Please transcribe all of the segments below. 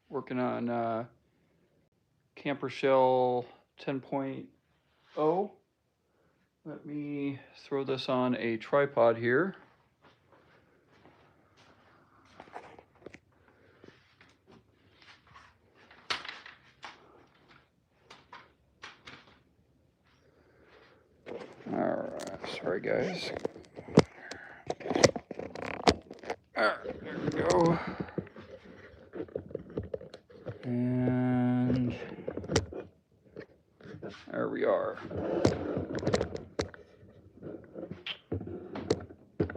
working on Camper Shell 10.0. Let me throw this on a tripod here. All right, sorry guys. All right, there we go. And there we are.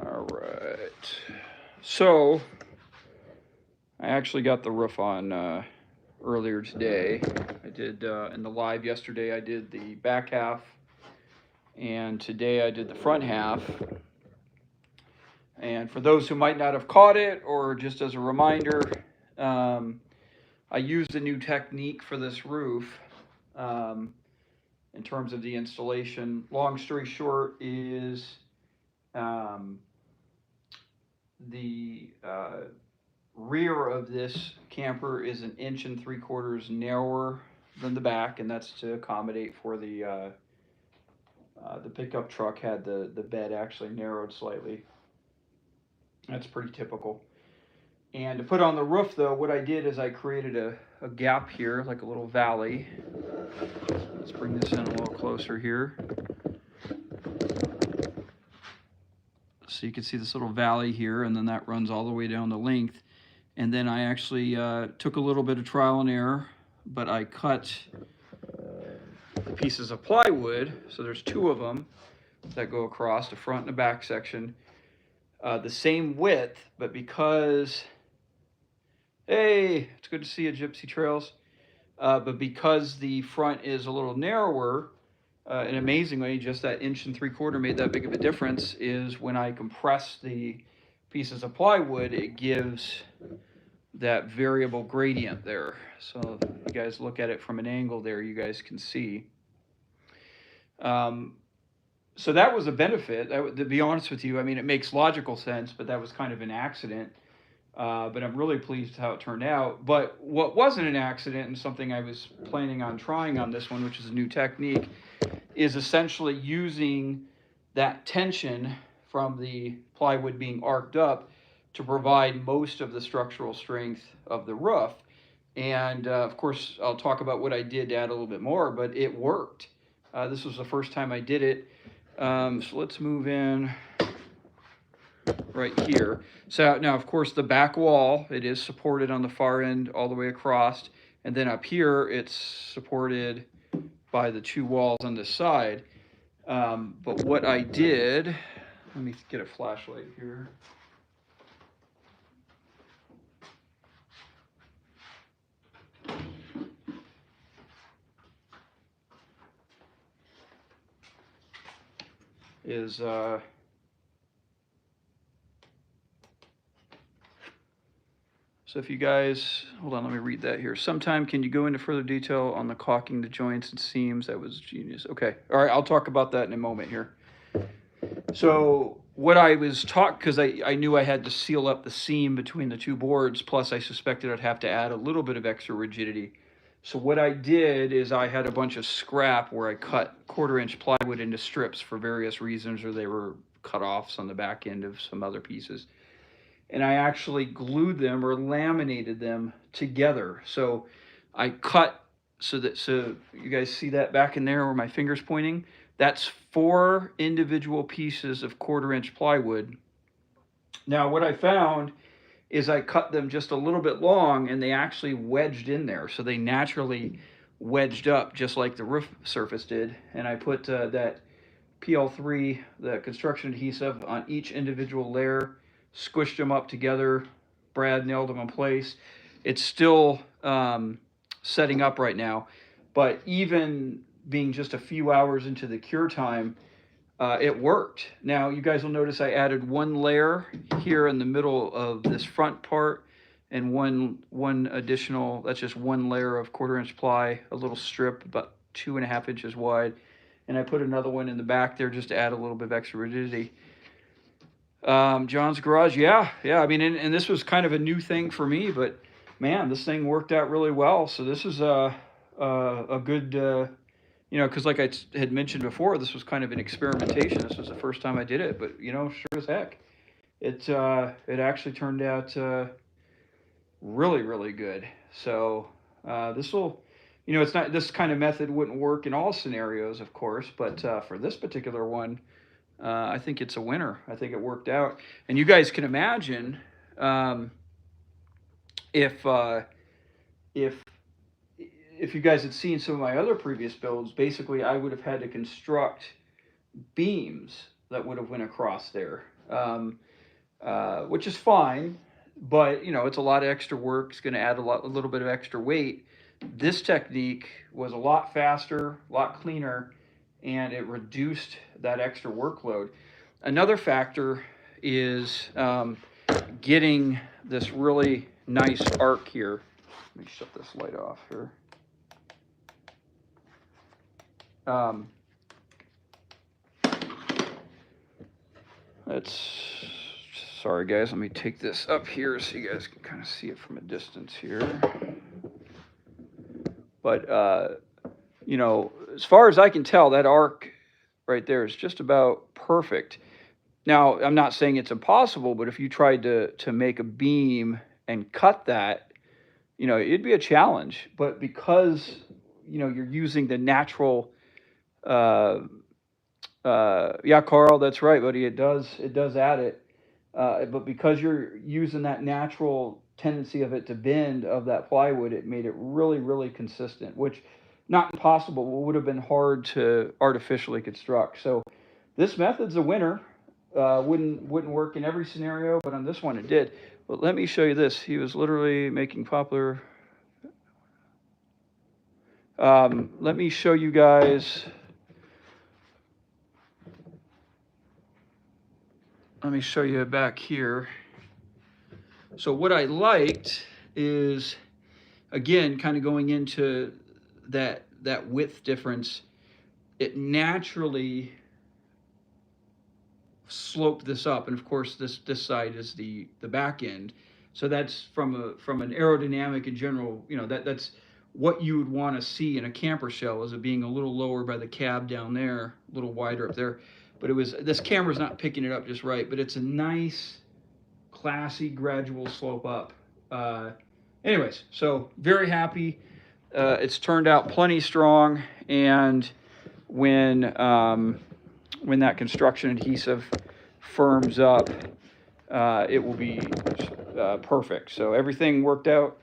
All right. So I actually got the roof on earlier today. I did in the live yesterday. I did the back half, and today I did the front half. And for those who might not have caught it, or just as a reminder, I used a new technique for this roof in terms of the installation. Long story short is the rear of this camper is 1 3/4 inches narrower than the back, and that's to accommodate for the pickup truck had the bed actually narrowed slightly. That's pretty typical. And to put on the roof, though, what I did is I created a gap here, like a little valley. Let's bring this in a little closer here. So you can see this little valley here, and then that runs all the way down the length. And then I actually took a little bit of trial and error, but I cut the pieces of plywood. So there's 2 of them that go across the front and the back section. The same width, but because, hey, it's good to see you, Gypsy Trails. But because the front is a little narrower, and amazingly, just that 1 3/4 inches made that big of a difference, is when I compress the pieces of plywood, it gives that variable gradient there. So if you guys look at it from an angle there, you guys can see. So that was a benefit. To be honest with you, I mean, it makes logical sense, but that was kind of an accident. But I'm really pleased how it turned out. But what wasn't an accident, and something I was planning on trying on this one, which is a new technique, is essentially using that tension from the plywood being arced up to provide most of the structural strength of the roof. And of course, I'll talk about what I did to add a little bit more, but it worked. This was the first time I did it. So let's move in right here. So now, of course, the back wall, it is supported on the far end all the way across. And then up here, it's supported by the 2 walls on the side. But what I did, let me get a flashlight here. Is so if you guys, hold on, let me read that here. Sometime can you go into further detail on the caulking the joints and seams? That was genius. Okay, all right, I'll talk about that in a moment here. So what I was taught, because I knew I had to seal up the seam between the 2 boards, plus I suspected I'd have to add a little bit of extra rigidity. So what I did is I had a bunch of scrap where I cut 1/4 inch plywood into strips for various reasons, or they were cut-offs on the back end of some other pieces. And I actually glued them or laminated them together. So I cut so you guys see that back in there where my finger's pointing? That's 4 individual pieces of 1/4 inch plywood. Now what I found is I cut them just a little bit long, and they actually wedged in there. So they naturally wedged up just like the roof surface did. And I put that PL3, the construction adhesive, on each individual layer, squished them up together. Brad nailed them in place. It's still setting up right now, but even being just a few hours into the cure time, it worked. Now you guys will notice I added 1 layer here in the middle of this front part, and one additional, that's just 1 layer of 1/4 inch ply, a little strip about 2.5 inches wide, and I put another one in the back there just to add a little bit of extra rigidity. John's Garage, yeah. I mean, and this was kind of a new thing for me, but man, this thing worked out really well. So this is a good, because like had mentioned before, this was kind of an experimentation. This was the first time I did it, but sure as heck, it actually turned out really, really good. So this will, it's not, this kind of method wouldn't work in all scenarios, of course, but for this particular one, I think it's a winner. I think it worked out, and you guys can imagine if if if you guys had seen some of my other previous builds, basically I would have had to construct beams that would have went across there, which is fine, but it's a lot of extra work. It's going to add a little bit of extra weight. This technique was a lot faster, a lot cleaner, and it reduced that extra workload. Another factor is getting this really nice arc here. Let me shut this light off here. Sorry guys, let me take this up here so you guys can kind of see it from a distance here. But as far as I can tell, that arc right there is just about perfect. Now, I'm not saying it's impossible, but if you tried to make a beam and cut that, it'd be a challenge. But because you're using the natural, yeah, Carl, that's right, buddy. It does add it. But because you're using that natural tendency of it to bend of that plywood, it made it really, really consistent, which not impossible, but would have been hard to artificially construct. So this method's a winner. Wouldn't work in every scenario, but on this one it did. But let me show you this. He was literally making poplar. Let me show you guys. Let me show you back here. So what I liked is, again, kind of going into that width difference, it naturally sloped this up, and of course this side is the back end. So that's from an aerodynamic in general, that's what you would want to see in a camper shell, is it being a little lower by the cab down there, a little wider up there. But this camera's not picking it up just right, but it's a nice, classy, gradual slope up. Anyways, so very happy. It's turned out plenty strong, and when that construction adhesive firms up, it will be perfect. So everything worked out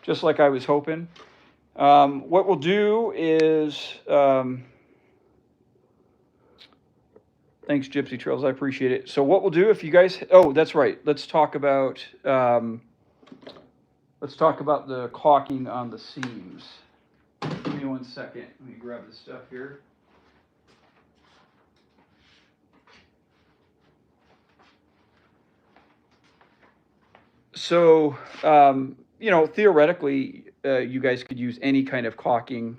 just like I was hoping. What we'll do is, thanks, Gypsy Trails. I appreciate it. So what we'll do, if you guys, oh, that's right. Let's talk about the caulking on the seams. Give me 1 second. Let me grab this stuff here. So, theoretically, you guys could use any kind of caulking.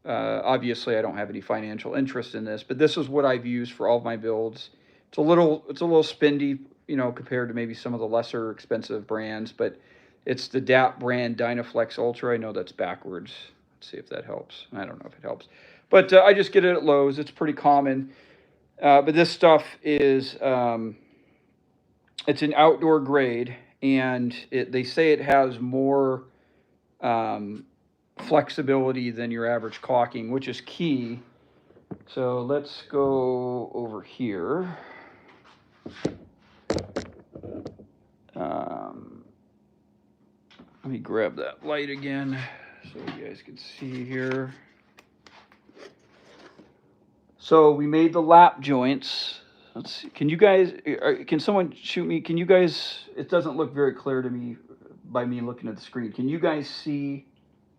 Obviously, I don't have any financial interest in this, but this is what I've used for all of my builds. It's a little spendy, compared to maybe some of the lesser expensive brands, but it's the DAP brand Dynaflex Ultra. I know that's backwards. Let's see if that helps. I don't know if it helps, but I just get it at Lowe's. It's pretty common. But this stuff is, it's an outdoor grade, and they say it has more flexibility than your average caulking, which is key. So let's go over here. Let me grab that light again so you guys can see here. So we made the lap joints. Let's see. Can you guys, can someone shoot me? Can you guys, it doesn't look very clear to me by me looking at the screen. Can you guys see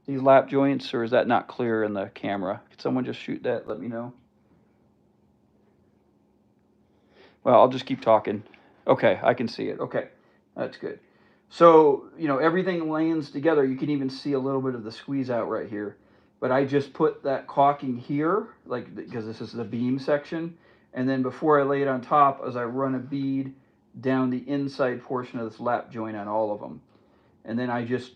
these lap joints, or is that not clear in the camera? Can someone just shoot that? Let me know. Well, I'll just keep talking. Okay, I can see it. Okay, that's good. So, everything lands together. You can even see a little bit of the squeeze out right here. But I just put that caulking here, because this is the beam section. And then before I lay it on top, as I run a bead down the inside portion of this lap joint on all of them. And then I just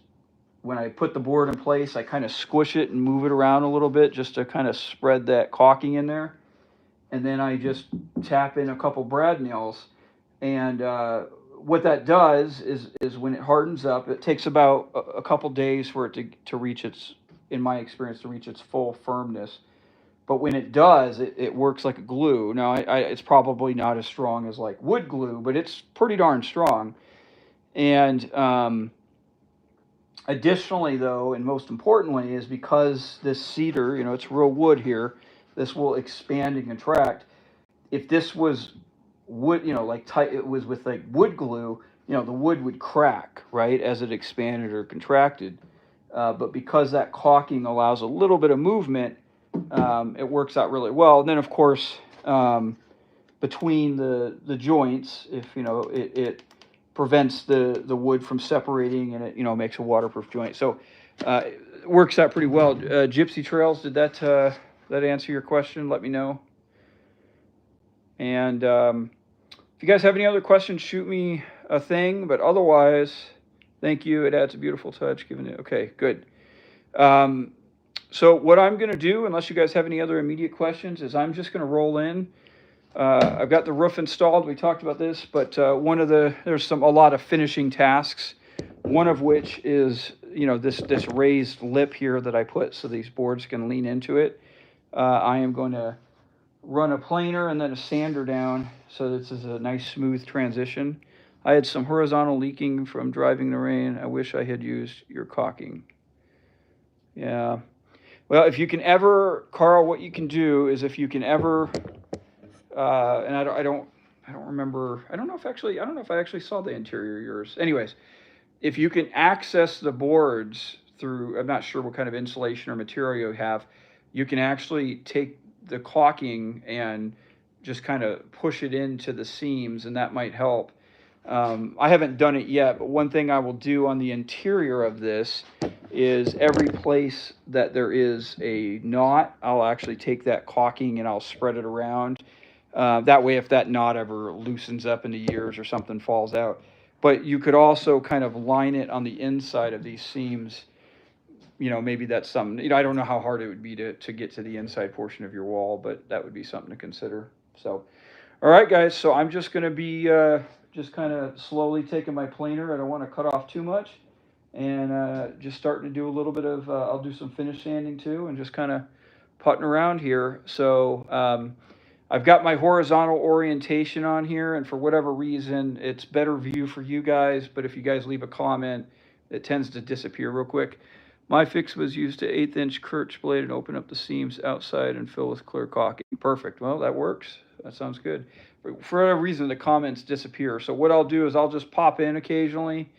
when I put the board in place, I kind of squish it and move it around a little bit just to kind of spread that caulking in there. And then I just tap in a couple brad nails. And what that does is when it hardens up, it takes about a couple days for it to reach its, in my experience, to reach its full firmness. But when it does, it works like a glue. Now, it's probably not as strong as like wood glue, but it's pretty darn strong. And additionally, though, and most importantly, is because this cedar, you know, it's real wood here, this will expand and contract. If this was wood, you know, like tight, it was with like wood glue, you know, the wood would crack, right, as it expanded or contracted. But because that caulking allows a little bit of movement, it works out really well. And then, of course, between the joints, if you know, it prevents the wood from separating, and it, you know, makes a waterproof joint. So it works out pretty well. Gypsy Trails, did that answer your question? Let me know. And if you guys have any other questions, shoot me a thing. But otherwise, thank you. It adds a beautiful touch. Given it. Okay, good. So what I'm going to do, unless you guys have any other immediate questions, is I'm just going to roll in. I've got the roof installed. We talked about this, but there's a lot of finishing tasks. One of which is, you know, this raised lip here that I put so these boards can lean into it. I am going to run a planer and then a sander down so this is a nice smooth transition. I had some horizontal leaking from driving the rain. I wish I had used your caulking. Yeah. Well, if you can ever, Carl, what you can do is if you can ever, and I don't remember. I don't know if I actually saw the interior of yours. Anyways, if you can access the boards through, I'm not sure what kind of insulation or material you have, you can actually take the caulking and just kind of push it into the seams, and that might help. I haven't done it yet, but one thing I will do on the interior of this is every place that there is a knot, I'll actually take that caulking and I'll spread it around. That way, if that knot ever loosens up in the years or something falls out. But you could also kind of line it on the inside of these seams. You know, maybe that's something, you know, I don't know how hard it would be to get to the inside portion of your wall, but that would be something to consider. So, all right, guys, so I'm just going to be just kind of slowly taking my planer. I don't want to cut off too much. And just starting to do a little bit of, I'll do some finish sanding too, and just kind of putting around here. So I've got my horizontal orientation on here, and for whatever reason, it's better view for you guys, but if you guys leave a comment, it tends to disappear real quick. My fix was used to 1/8 inch Kirch blade and open up the seams outside and fill with clear caulking. Perfect. Well, that works. That sounds good. For whatever reason, the comments disappear. So what I'll do is I'll just pop in occasionally,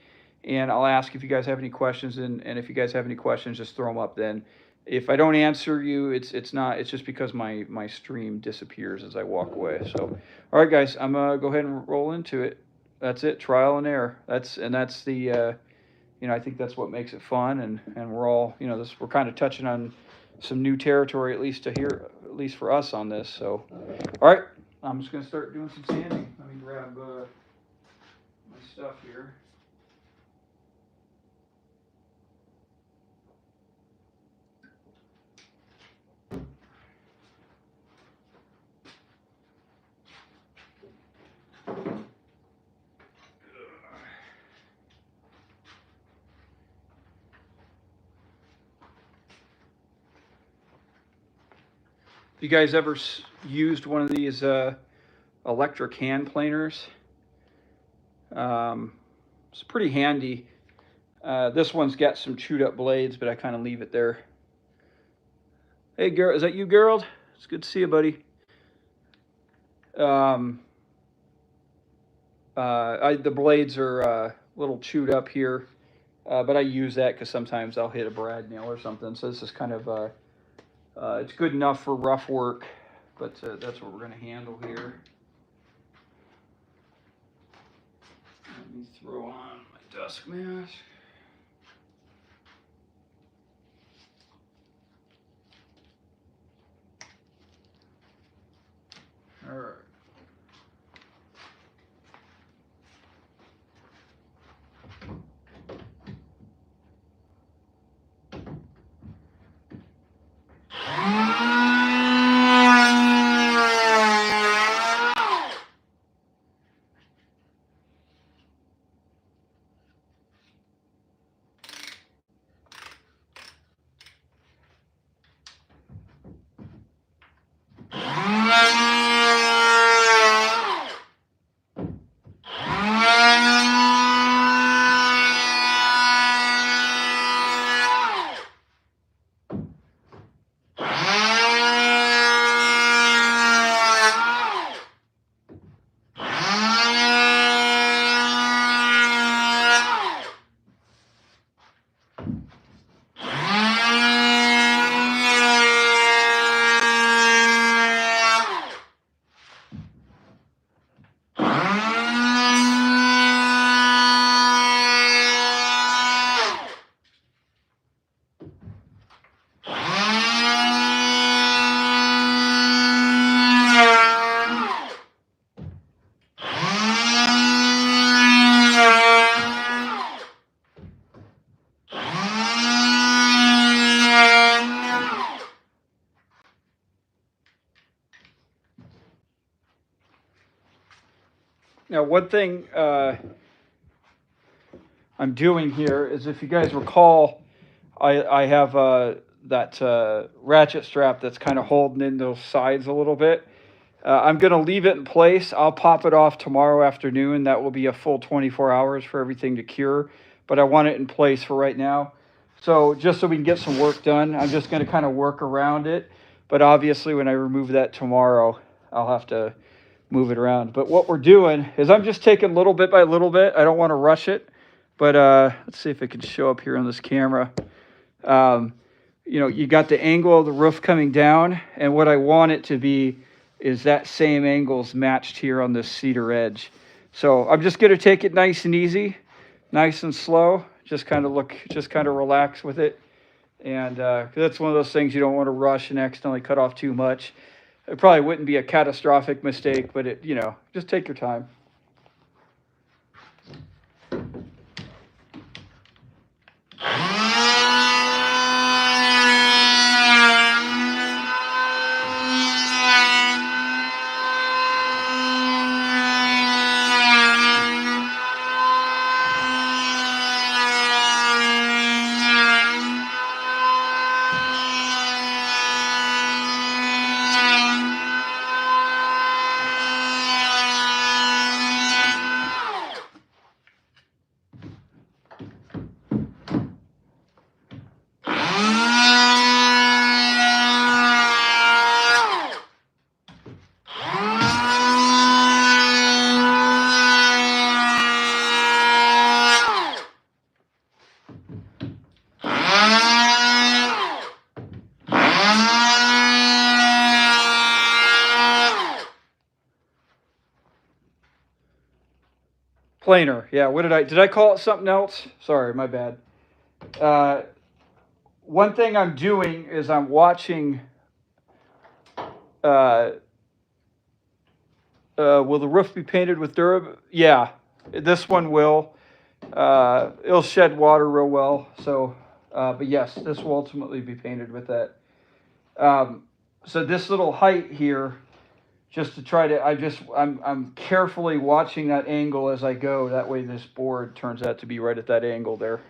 and I'll ask if you guys have any questions, and if you guys have any questions, just throw them up then. If I don't answer you, it's just because my stream disappears as I walk away. So, all right, guys, I'm gonna go ahead and roll into it. That's it, trial and error. That's the you know, I think that's what makes it fun, and we're all, you know, we're kind of touching on some new territory, at least for us on this. So, all right, I'm just gonna start doing some sanding. Let me grab my stuff here. You guys ever used one of these electric hand planers? It's pretty handy. This one's got some chewed up blades, but I kind of leave it there. Hey, Gerald, is that you, Gerald? It's good to see you, buddy. The blades are a little chewed up here, but I use that because sometimes I'll hit a brad nail or something. So this is kind of it's good enough for rough work, but that's what we're going to handle here. Let me throw on my dust mask. All right. Now, one thing I'm doing here is, if you guys recall, I have that ratchet strap that's kind of holding in those sides a little bit. I'm going to leave it in place. I'll pop it off tomorrow afternoon. That will be a full 24 hours for everything to cure, but I want it in place for right now. So just so we can get some work done, I'm just going to kind of work around it. But obviously, when I remove that tomorrow, I'll have to move it around. But what we're doing is I'm just taking little bit by little bit. I don't want to rush it. But let's see if it can show up here on this camera. You know, you got the angle of the roof coming down, and what I want it to be is that same angle's matched here on this cedar edge. So I'm just going to take it nice and easy, nice and slow. Just kind of relax with it. And that's one of those things you don't want to rush and accidentally cut off too much. It probably wouldn't be a catastrophic mistake, but it, you know, just take your time. Planer, yeah. What did I call it something else? Sorry, my bad. One thing I'm doing is I'm watching. Will the roof be painted with Durab? Yeah, this one will. It'll shed water real well. So, but yes, this will ultimately be painted with that. So this little height here, just to try to, I'm carefully watching that angle as I go. That way this board turns out to be right at that angle there.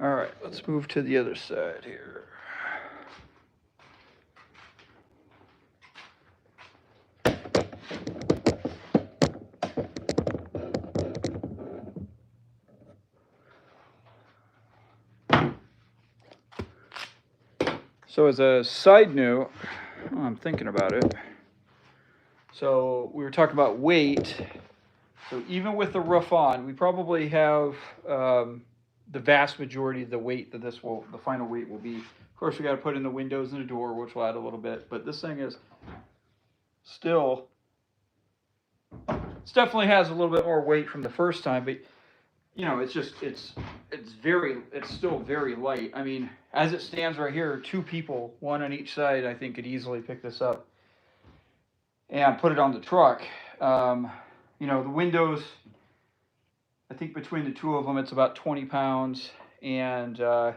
All right, let's move to the other side here. So as a side note, I'm thinking about it. So we were talking about weight. So even with the roof on, we probably have the vast majority of the weight that the final weight will be. Of course, we got to put in the windows and the door, which will add a little bit. But this thing is still, it definitely has a little bit more weight from the first time. But you know, it's still very light. I mean, as it stands right here, two people, one on each side, I think could easily pick this up and put it on the truck. You know, the windows, I think between the two of them, it's about 20 pounds. And the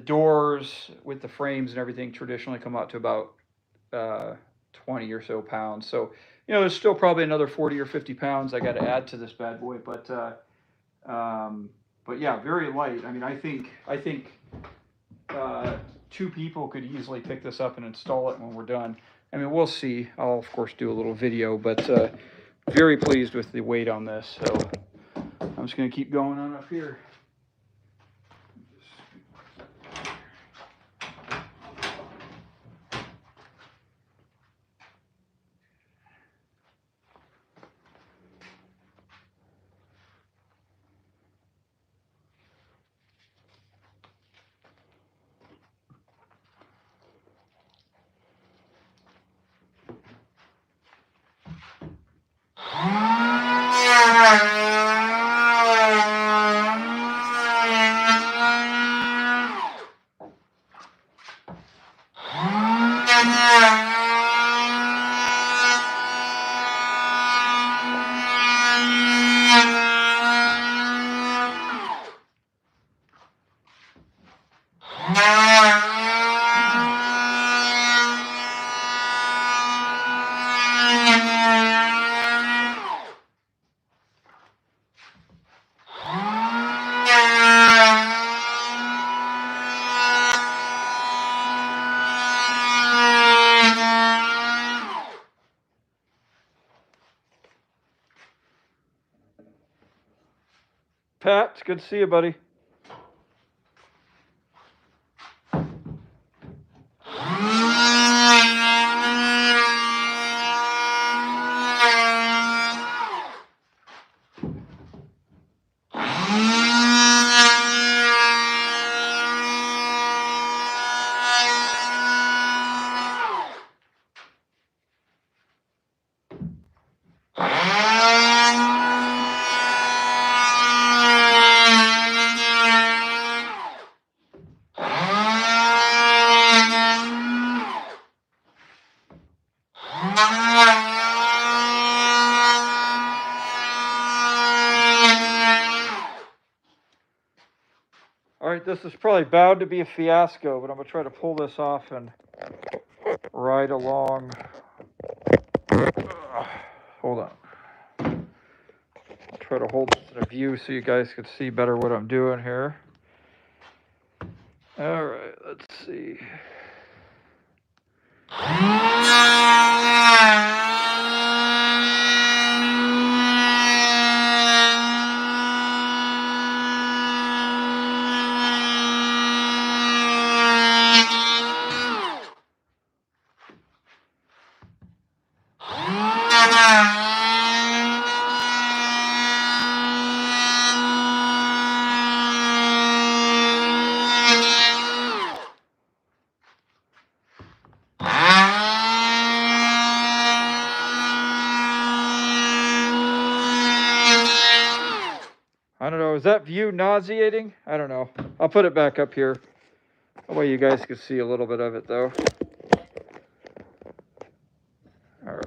doors with the frames and everything traditionally come out to about 20 or so pounds. So, you know, there's still probably another 40 or 50 pounds I got to add to this bad boy. But yeah, very light. I mean, I think two people could easily pick this up and install it when we're done. I mean, we'll see. I'll, of course, do a little video, but very pleased with the weight on this. So I'm just going to keep going on up here. Pat, it's good to see you, buddy. All right, this is probably bound to be a fiasco, but I'm going to try to pull this off and ride along. Hold on. I'll try to hold this in a view so you guys can see better what I'm doing here. All right, let's see. I don't know, is that view nauseating? I don't know. I'll put it back up here. That way you guys can see a little bit of it, though. All right.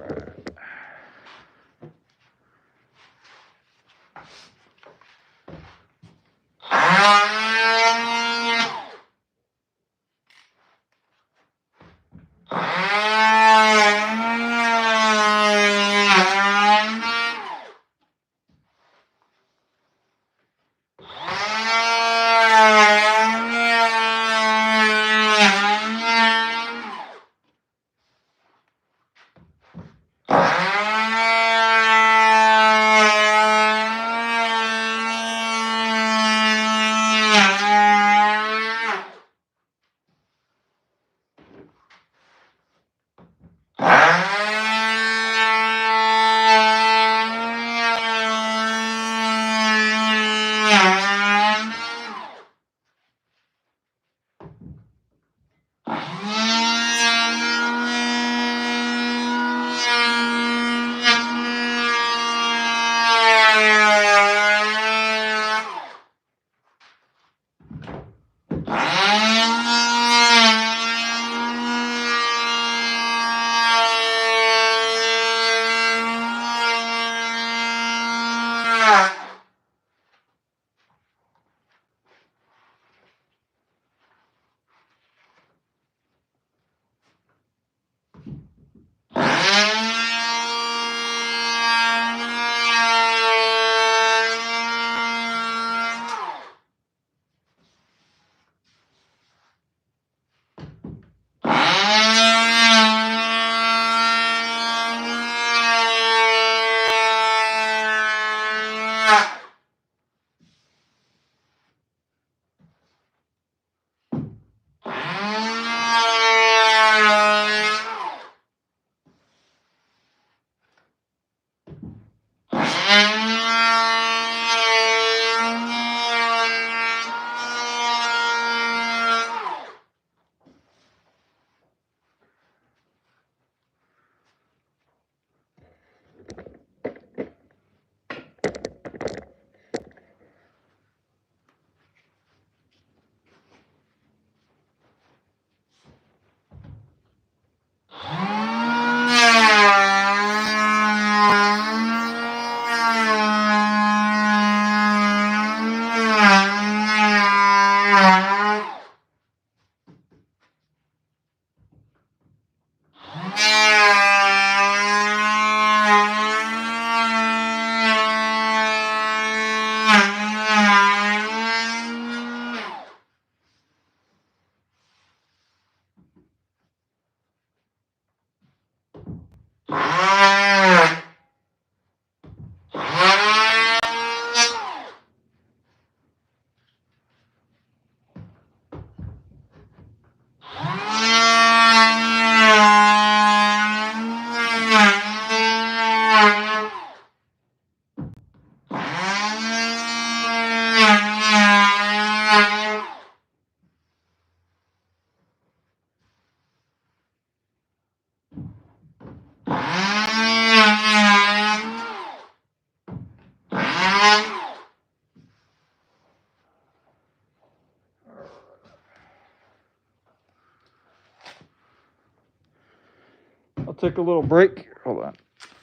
take a little break. Hold on.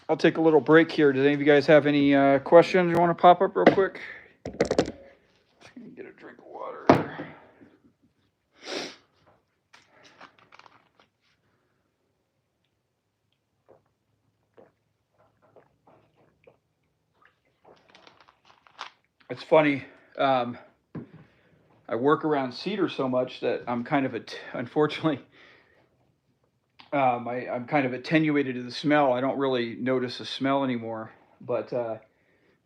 I'll take a little break here. Does any of you guys have any questions you want to pop up real quick? Get a drink of water. It's funny. I work around cedar so much that I'm kind of unfortunately, I'm kind of attenuated to the smell. I don't really notice the smell anymore. But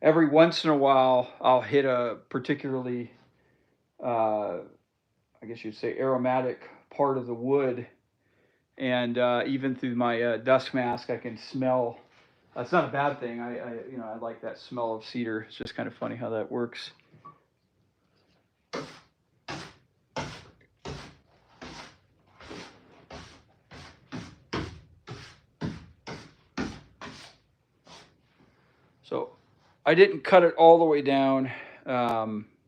every once in a while, I'll hit a particularly, I guess you'd say, aromatic part of the wood, and even through my dust mask, I can smell. That's not a bad thing. I like that smell of cedar. It's just kind of funny how that works. So I didn't cut it all the way down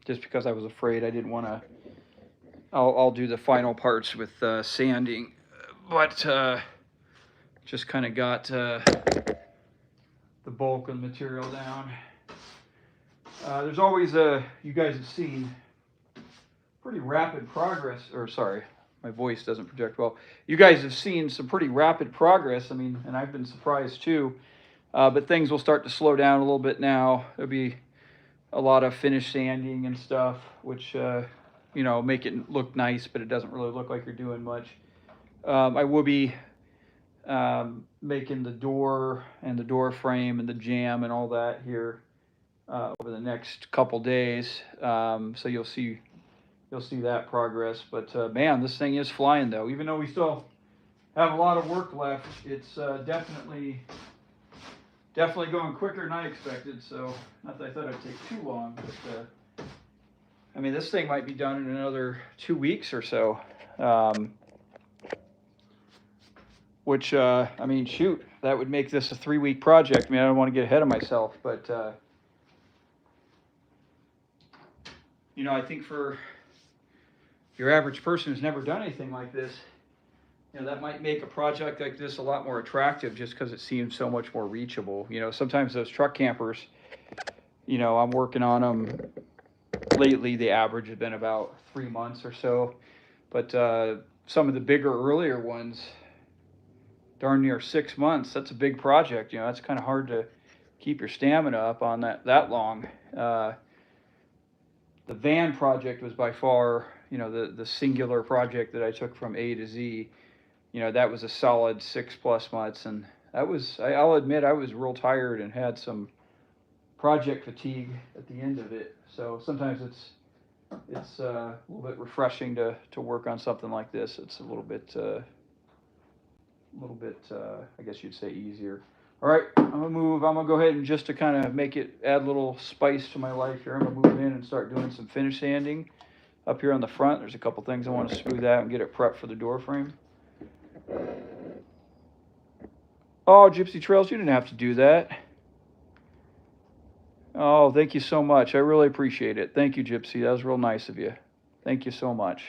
just because I was afraid. I didn't want to. I'll do the final parts with sanding, but just kind of got the bulk of the material down. There's always you guys have seen pretty rapid progress, or sorry, my voice doesn't project well. You guys have seen some pretty rapid progress. I mean, and I've been surprised too. But things will start to slow down a little bit now. There'll be a lot of finish sanding and stuff, which make it look nice, but it doesn't really look like you're doing much. I will be making the door and the door frame and the jamb and all that here over the next couple days. So you'll see that progress. But man, this thing is flying though. Even though we still have a lot of work left, it's definitely going quicker than I expected. So not that I thought it'd take too long, but I mean, this thing might be done in another 2 weeks or so. Which I mean, shoot, that would make this a 3-week project. I mean, I don't want to get ahead of myself, but I think for your average person who's never done anything like this, that might make a project like this a lot more attractive just because it seems so much more reachable. Sometimes those truck campers, I'm working on them lately. The average has been about 3 months or so, but some of the bigger, earlier ones, darn near 6 months. That's a big project. That's kind of hard to keep your stamina up on that long. The van project was by far, the singular project that I took from A to Z. That was a solid 6+ months, and I'll admit, I was real tired and had some project fatigue at the end of it. So sometimes it's a little bit refreshing to work on something like this. It's a little bit, I guess you'd say, easier. All right, I'm gonna go ahead and just to kind of add a little spice to my life here, I'm gonna move in and start doing some finish sanding up here on the front. There's a couple things I want to smooth out and get it prepped for the door frame. Oh, Gypsy Trails, you didn't have to do that. Oh, thank you so much. I really appreciate it. Thank you, Gypsy. That was real nice of you. Thank you so much.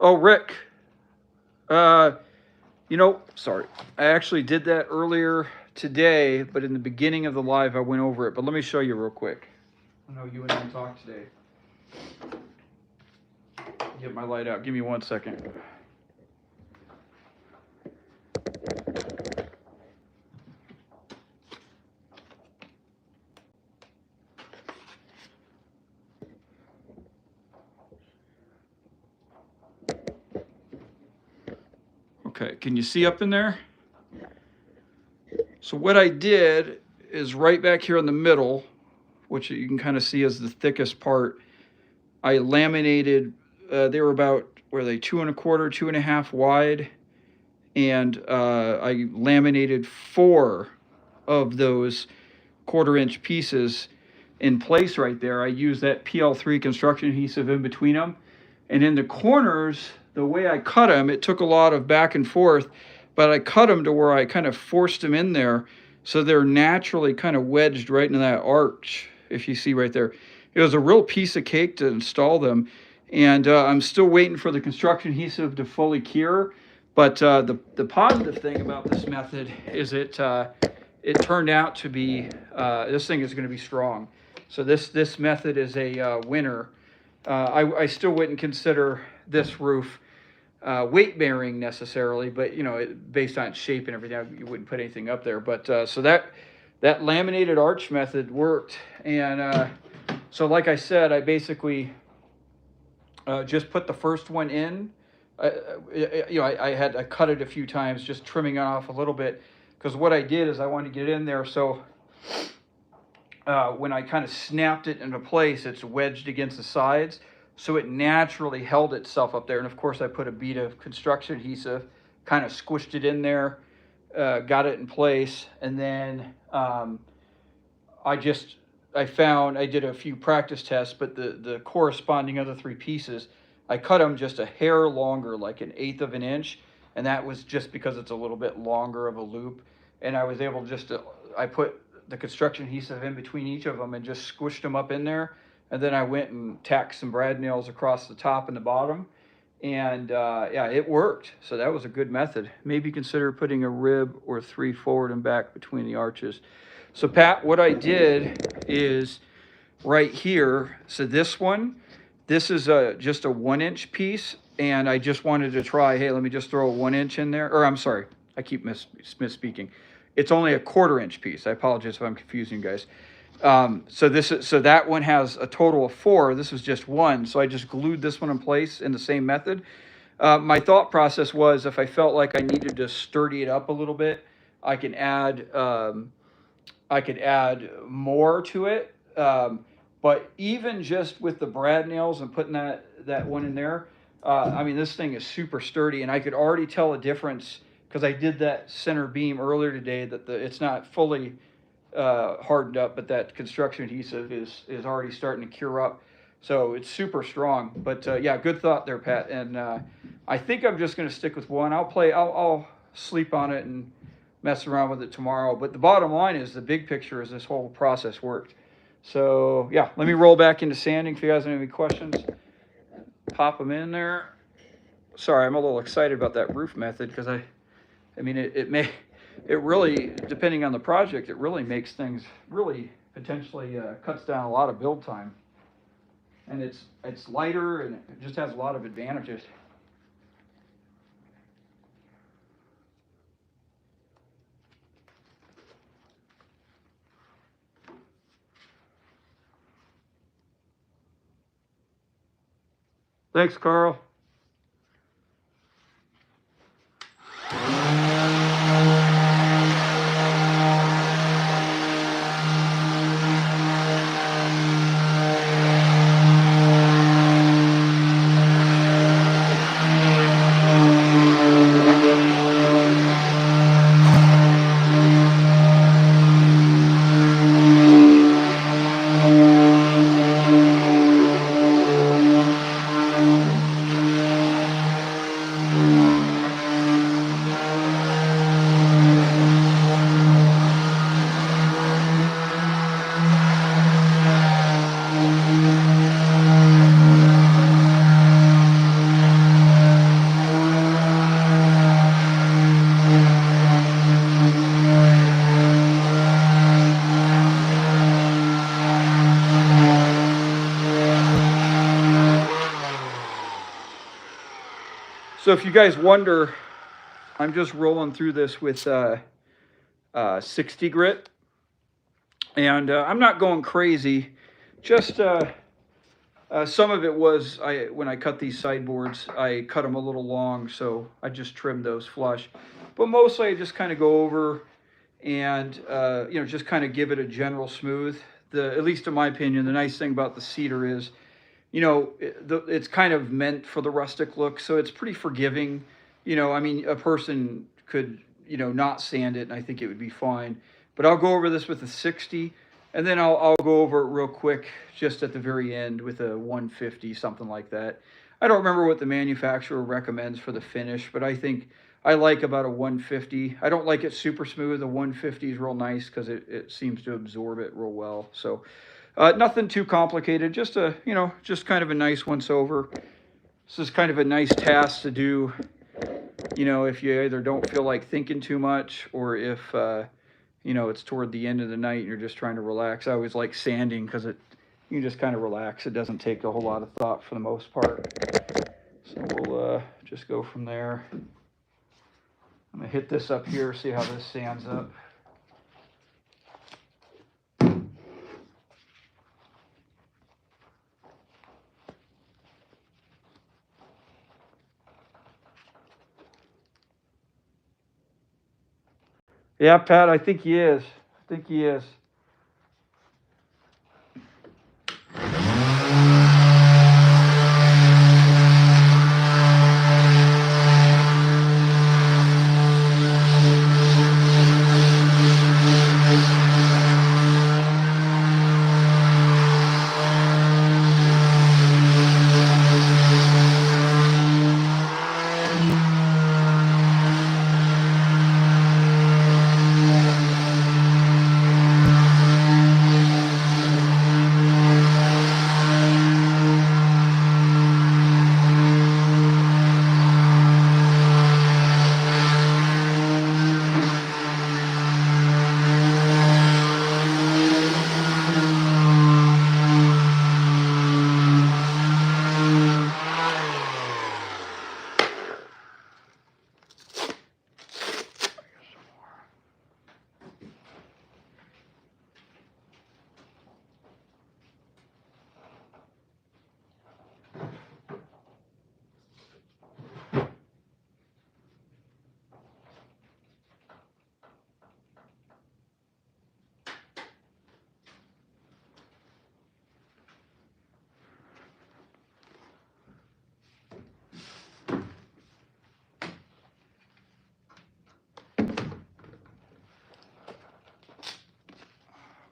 Oh, Rick. Sorry. I actually did that earlier today, but in the beginning of the live, I went over it. But let me show you real quick. I know you and I talked today. Get my light out. Give me 1 second. Okay, can you see up in there? So what I did is right back here in the middle, which you can kind of see as the thickest part, I laminated, they were about, were they 2 1/4, 2.5 wide, and I laminated 4 of those 1/4-inch pieces in place right there. I used that PL3 construction adhesive in between them, and in the corners, the way I cut them, it took a lot of back and forth, but I cut them to where I kind of forced them in there, so they're naturally kind of wedged right into that arch, if you see right there. It was a real piece of cake to install them, and I'm still waiting for the construction adhesive to fully cure. But the positive thing about this method is it turned out to be, this thing is going to be strong. So this method is a winner. I still wouldn't consider this roof weight bearing necessarily, but based on its shape and everything, you wouldn't put anything up there. But so that laminated arch method worked, and so like I said, I basically just put the first one in. I cut it a few times, just trimming it off a little bit, because what I did is I wanted to get in there so when I kind of snapped it into place, it's wedged against the sides, so it naturally held itself up there. And of course, I put a bead of construction adhesive, kind of squished it in there, got it in place, and then I did a few practice tests, but the corresponding other 3 pieces, I cut them just a hair longer, like 1/8 of an inch, and that was just because it's a little bit longer of a loop. And I was able I put the construction adhesive in between each of them and just squished them up in there. And then I went and tacked some brad nails across the top and the bottom. And yeah, it worked. So that was a good method. Maybe consider putting a rib or 3 forward and back between the arches. So Pat, what I did is right here, so this is just a 1-inch piece, and I just wanted to try, hey, let me just throw a 1-inch in there, or I'm sorry, I keep misspeaking. It's only a 1/4-inch piece. I apologize if I'm confusing you guys. So that one has a total of 4. This was just 1, so I just glued this one in place in the same method. My thought process was, if I felt like I needed to sturdy it up a little bit, I could add more to it. But even just with the brad nails and putting that one in there, I mean, this thing is super sturdy, and I could already tell a difference because I did that center beam earlier today, that it's not fully hardened up, but that construction adhesive is already starting to cure up. So it's super strong. But yeah, good thought there, Pat. And I think I'm just going to stick with one. I'll sleep on it and mess around with it tomorrow. But the bottom line is, the big picture is this whole process worked. So yeah, let me roll back into sanding. If you guys have any questions, pop them in there. Sorry, I'm a little excited about that roof method because I mean, it really, depending on the project, it really makes things really potentially cuts down a lot of build time. And it's lighter, and it just has a lot of advantages. Thanks, Carl. So if you guys wonder, I'm just rolling through this with 60 grit, and I'm not going crazy. Just some of it was when I cut these sideboards, I cut them a little long, so I just trimmed those flush. But mostly I just kind of go over and just kind of give it a general smooth. At least in my opinion, the nice thing about the cedar is, it's kind of meant for the rustic look, so it's pretty forgiving. I mean, a person could, not sand it, and I think it would be fine. But I'll go over this with a 60, and then I'll go over it real quick just at the very end with a 150, something like that. I don't remember what the manufacturer recommends for the finish, but I think I like about a 150. I don't like it super smooth. A 150 is real nice because it seems to absorb it real well. So nothing too complicated, just just kind of a nice once over. This is kind of a nice task to do, if you either don't feel like thinking too much, or if, it's toward the end of the night and you're just trying to relax. I always like sanding because you can just kind of relax. It doesn't take a whole lot of thought for the most part. So we'll just go from there. I'm going to hit this up here, see how this sands up. Yeah, Pat, I think he is. I think he is.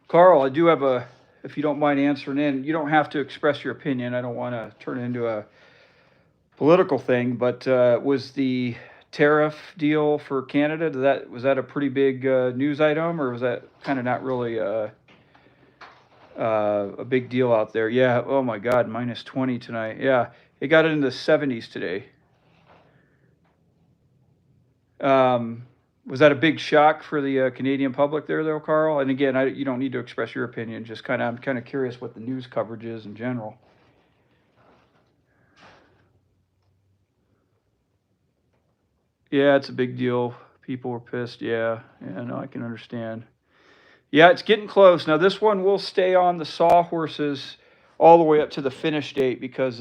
Carl, I do have if you don't mind answering in, you don't have to express your opinion. I don't want to turn it into a political thing, but was the tariff deal for Canada, was that a pretty big news item, or was that kind of not really a big deal out there? Yeah, oh my God, minus 20 tonight. Yeah, it got into the 70s today. Was that a big shock for the Canadian public there, though, Carl? And again, you don't need to express your opinion. Just I'm kind of curious what the news coverage is in general. Yeah, it's a big deal. People were pissed. Yeah, no, I can understand. Yeah, it's getting close. Now, this one will stay on the sawhorses all the way up to the finish date because,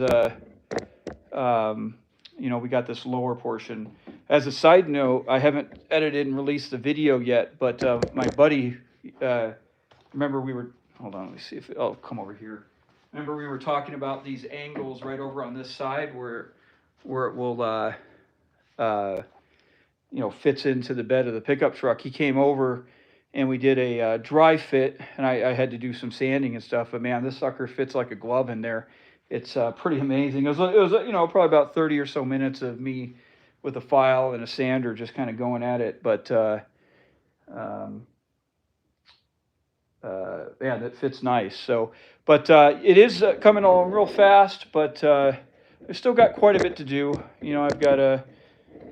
we got this lower portion. As a side note, I haven't edited and released the video yet, but my buddy, remember hold on, let me see if I'll come over here. Remember we were talking about these angles right over on this side where it will, fits into the bed of the pickup truck. He came over and we did a dry fit, and I had to do some sanding and stuff, but man, this sucker fits like a glove in there. It's pretty amazing. It was probably about 30 or so minutes of me with a file and a sander just kind of going at it. But that fits nice. So, but it is coming along real fast, but I've still got quite a bit to do. I've got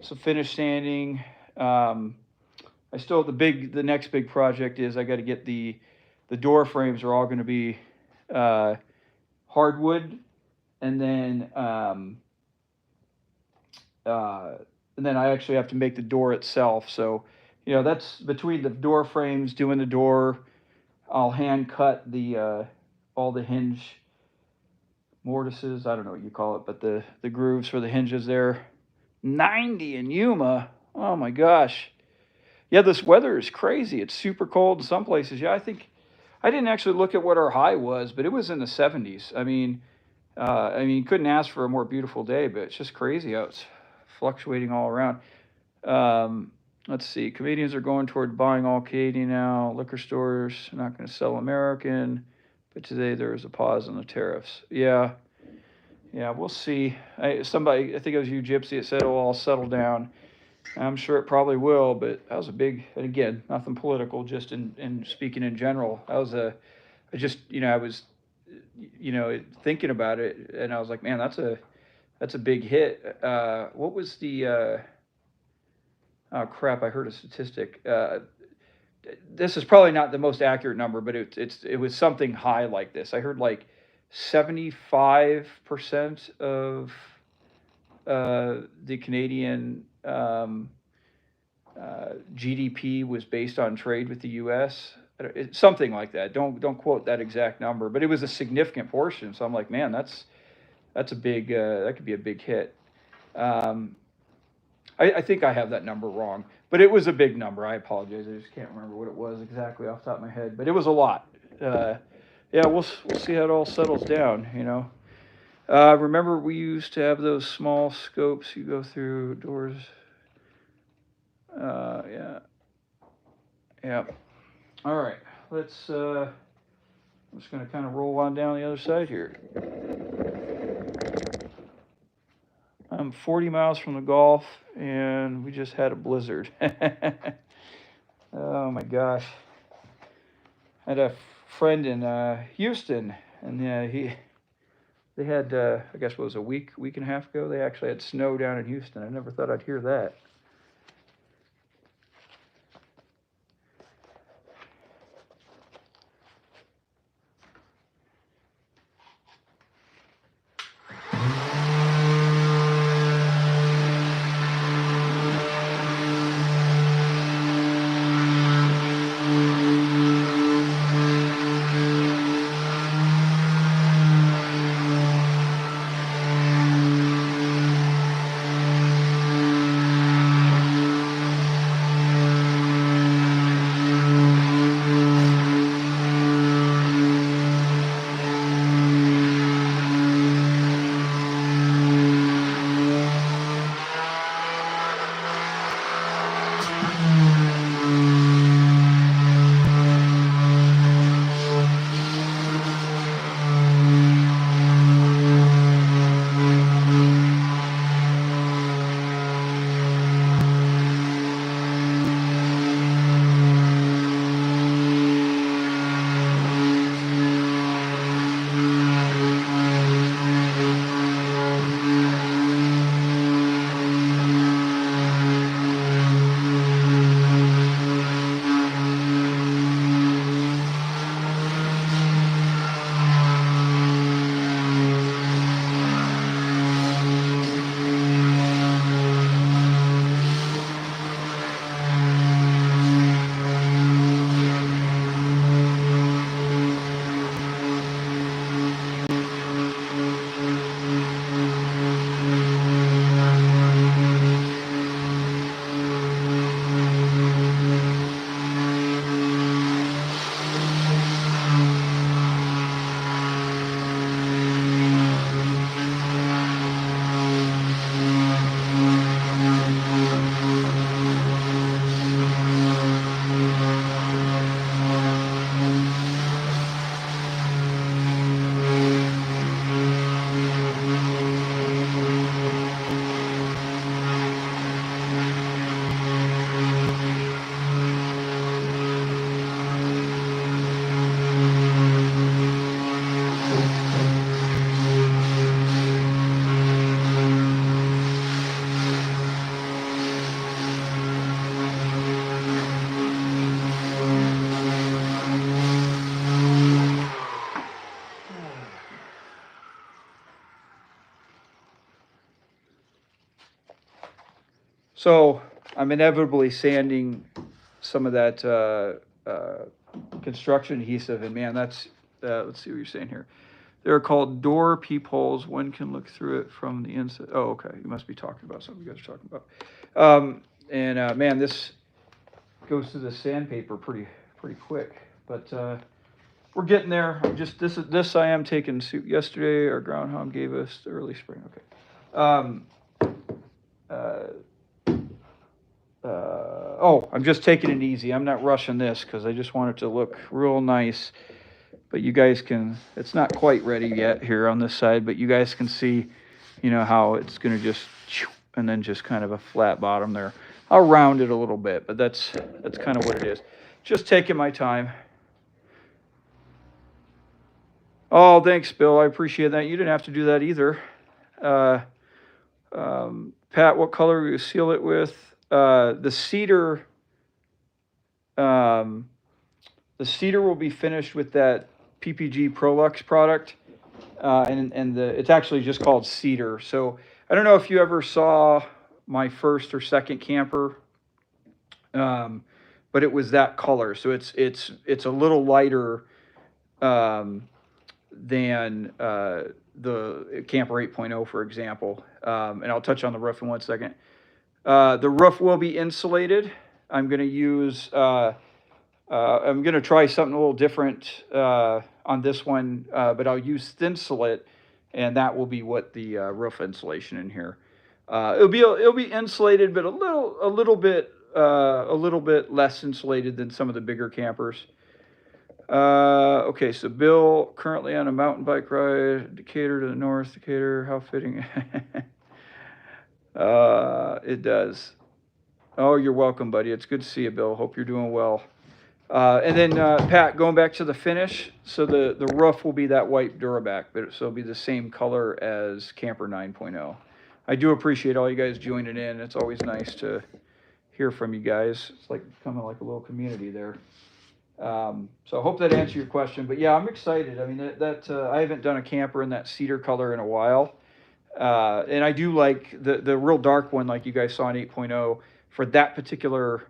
some finish sanding. The next big project is I got to get the door frames are all going to be hardwood, and then and then I actually have to make the door itself. So, you know, that's between the door frames, doing the door. I'll hand cut the all the hinge mortises. I don't know what you call it, but the grooves for the hinges there. 90 in Yuma. Oh my gosh. Yeah, this weather is crazy. It's super cold in some places. Yeah, I think I didn't actually look at what our high was, but it was in the 70s. I mean, couldn't ask for a more beautiful day, but it's just crazy how it's fluctuating all around. Let's see. Canadians are going toward buying all Canadian now. Liquor stores are not going to sell American. But today there was a pause on the tariffs. Yeah, yeah, we'll see. Somebody, I think it was you, Gypsy, that said, "Oh, I'll settle down." I'm sure it probably will, but that was a big. And again, nothing political, just in speaking in general. I just, I was, thinking about it, and I was like, man, that's a big hit. What was the? Oh crap! I heard a statistic. This is probably not the most accurate number, but it was something high like this. I heard like 75% of the Canadian GDP was based on trade with the U.S. Something like that. Don't quote that exact number, but it was a significant portion. So I'm like, man, that's a big that could be a big hit. Um, I think I have that number wrong, but it was a big number. I apologize. I just can't remember what it was exactly off the top of my head, but it was a lot. Yeah, we'll see how it all settles down. Remember we used to have those small scopes you go through doors. Yeah, yeah. All right, let's. I'm just going to kind of roll on down the other side here. I'm 40 miles from the Gulf, and we just had a blizzard. Oh my gosh! I had a friend in Houston, and they had I guess what was it, a week and a half ago. They actually had snow down in Houston. I never thought I'd hear that. So I'm inevitably sanding some of that construction adhesive, and man, that's let's see what you're saying here. They're called door peepholes. One can look through it from the inside. Oh, okay. You must be talking about something you guys are talking about. Man, this goes through the sandpaper pretty quick, but we're getting there. This I am taking soup yesterday. Our groundhog gave us the early spring. Okay. I'm just taking it easy. I'm not rushing this because I just want it to look real nice. But you guys can, it's not quite ready yet here on this side, but you guys can see, how it's going to just, and then just kind of a flat bottom there. I'll round it a little bit, but that's kind of what it is. Just taking my time. Oh, thanks, Bill. I appreciate that. You didn't have to do that either. Pat, what color will you seal it with? The cedar will be finished with that PPG Prolux product, it's actually just called cedar. So I don't know if you ever saw my first or second camper, but it was that color. So it's a little lighter than the Camper 8.0, for example. And I'll touch on the roof in 1 second. The roof will be insulated. I'm going to use, I'm going to try something a little different on this one, but I'll use Thinsulate, and that will be what the roof insulation in here. It'll be insulated, but a little bit less insulated than some of the bigger campers. Okay, so Bill currently on a mountain bike ride, Decatur to the north. Decatur, how fitting. It does. Oh, you're welcome, buddy. It's good to see you, Bill. Hope you're doing well. And then Pat, going back to the finish, so the roof will be that white Duraback, but so it'll be the same color as Camper 9.0. I do appreciate all you guys joining in. It's always nice to hear from you guys. It's like becoming like a little community there. So I hope that answered your question. But yeah, I'm excited. I mean, I haven't done a camper in that cedar color in a while. And I do like the real dark one, like you guys saw in 8.0, for that particular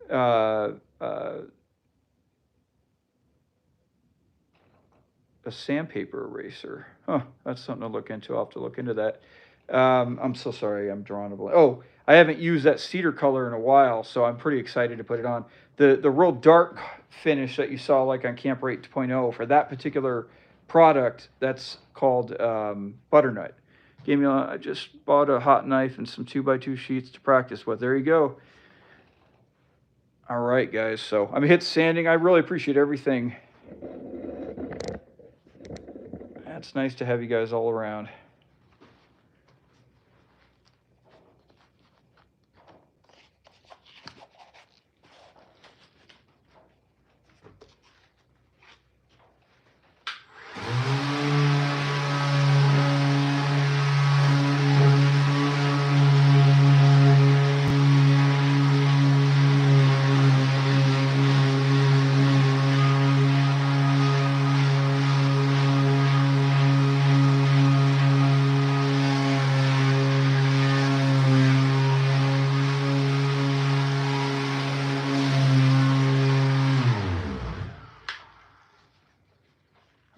a sandpaper eraser. Huh, that's something to look into. I'll have to look into that. I'm so sorry, I'm drawing a blank. Oh, I haven't used that cedar color in a while, so I'm pretty excited to put it on. The real dark finish that you saw like on Camper 8.0 for that particular product, that's called Butternut. I just bought a hot knife and some 2x2 sheets to practice with. There you go. All right, guys. So I'm hit sanding. I really appreciate everything. It's nice to have you guys all around.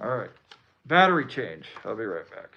All right, battery change. I'll be right back.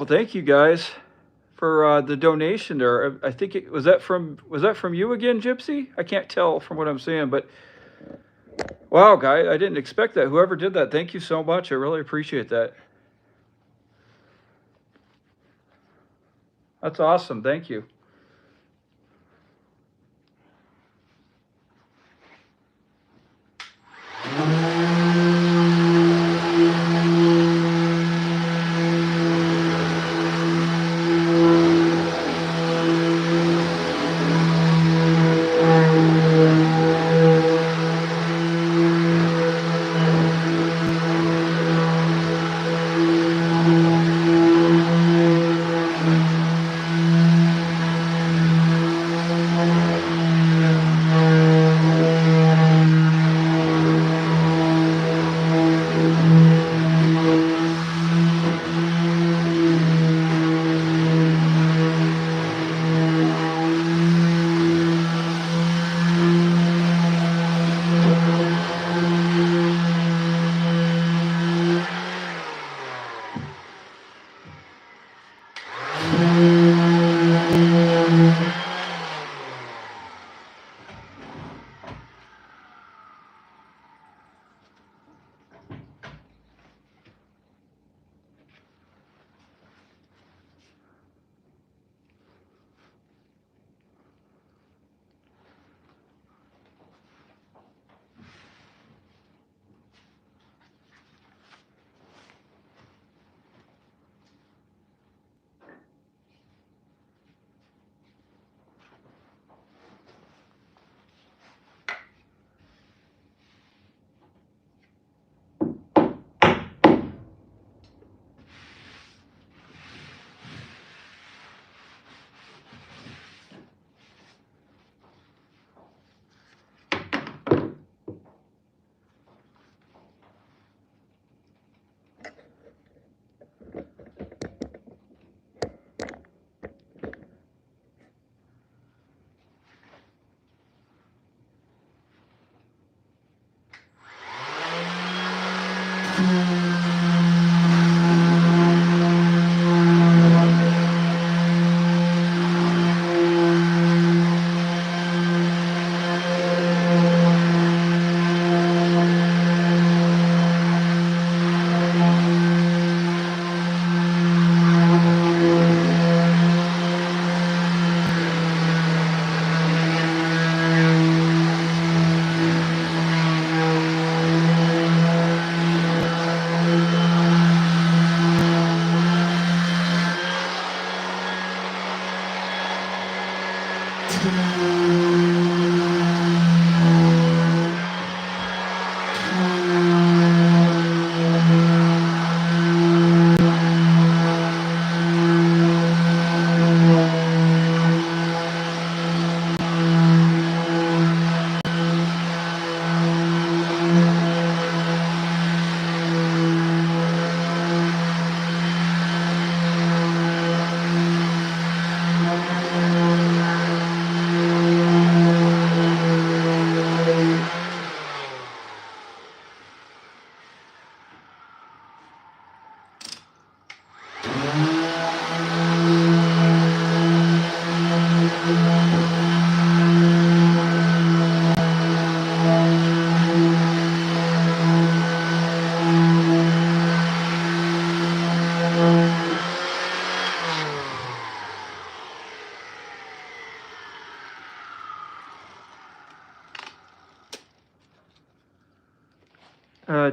well, thank you guys for the donation there. I think it was that from you again, Gypsy? I can't tell from what I'm seeing, but wow, guy, I didn't expect that. Whoever did that, thank you so much. I really appreciate that. That's awesome. Thank you.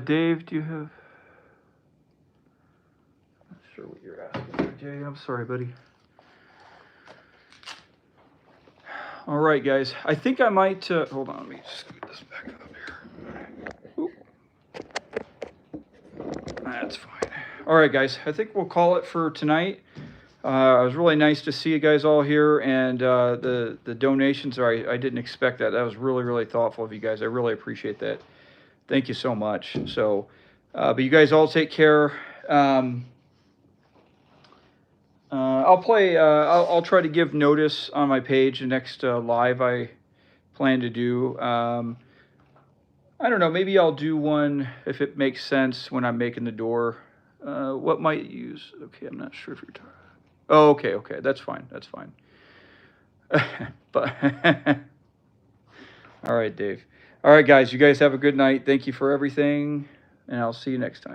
Dave, do you have? Not sure what you're asking there, Jay. I'm sorry, buddy. All right, guys. I think I might. Hold on. Let me scoot this back up here. Oop. That's fine. All right, guys. I think we'll call it for tonight. It was really nice to see you guys all here, and the donations. I didn't expect that. That was really, really thoughtful of you guys. I really appreciate that. Thank you so much. So, but you guys all take care. I'll try to give notice on my page the next live I plan to do. I don't know, maybe I'll do one if it makes sense when I'm making the door. What might you use? Okay, I'm not sure if you're talking. Oh, okay, that's fine, that's fine. But, all right, Dave. All right, guys, you guys have a good night. Thank you for everything, and I'll see you next time.